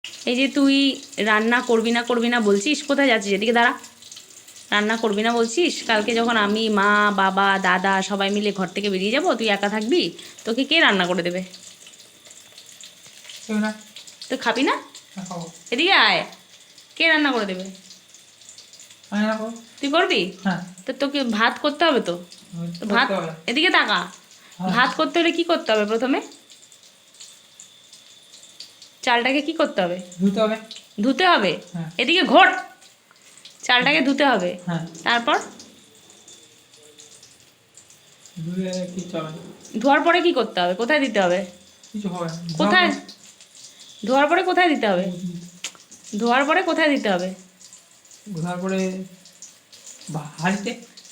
এই যে তুই রান্না করবি না বলছিস, কোথায় যাচ্ছিস? এদিকে দাঁড়া। রান্না করবি না বলছিস, কালকে যখন আমি, মা, বাবা, দাদা সবাই মিলে ঘর থেকে বেরিয়ে যাব, তুই একা থাকবি, তোকে কে রান্না করে দেবে? তুই খাবি না? এদিকে আয়। কে রান্না করে দেবে? তুই করবি? তো তোকে ভাত করতে হবে তো। ভাত, এদিকে তাকা। ভাত করতে হলে কি করতে হবে? প্রথমে চালটাকে কি করতে হবে? ধুতে হবে। এদিকে ঘোর। চালটাকে ধুতে হবে। তারপর ধোয়ার পরে কি করতে হবে? কোথায় দিতে হবে? কোথায়? ধোয়ার পরে কোথায় দিতে হবে? ধোয়ার পরে কোথায় দিতে হবে?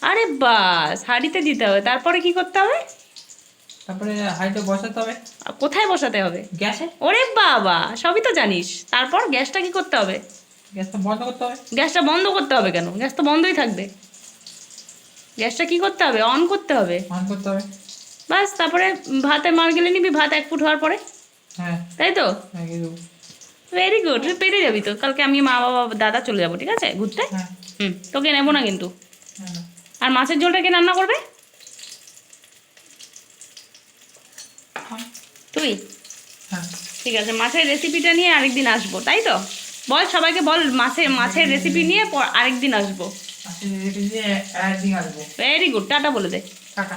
আরে বাস, হাঁড়িতে দিতে হবে। তারপরে কি করতে হবে? তারপরে হাঁড়িটা বসাতে হবে। কোথায় বসাতে হবে? গ্যাসে। ওরে বাবা, সবই তো জানিস। তারপর গ্যাসটা কি করতে হবে? গ্যাসটা বন্ধ করতে হবে। গ্যাসটা বন্ধ করতে হবে কেন? গ্যাস তো বন্ধই থাকবে। গ্যাসটা কি করতে হবে? অন করতে হবে। অন করতে হবে। বাস, তারপরে ভাতে মার গেলে নিবি, ভাত 1 ফুট হওয়ার পরে। তাই তো? ভেরি গুড, তুই পেরে যাবি তো। কালকে আমি, মা, বাবা, দাদা চলে যাবো, ঠিক আছে, ঘুরতে। তোকে নেবো না কিন্তু। আর মাছের ঝোলটা কে রান্না করবে? তুই? ঠিক আছে, মাছের রেসিপিটা নিয়ে আরেকদিন আসবো, তাই তো? বল সবাইকে, বল মাছের রেসিপি নিয়ে আরেকদিন আসবো। ভেরি গুড, টাটা বলে দে। টাটা।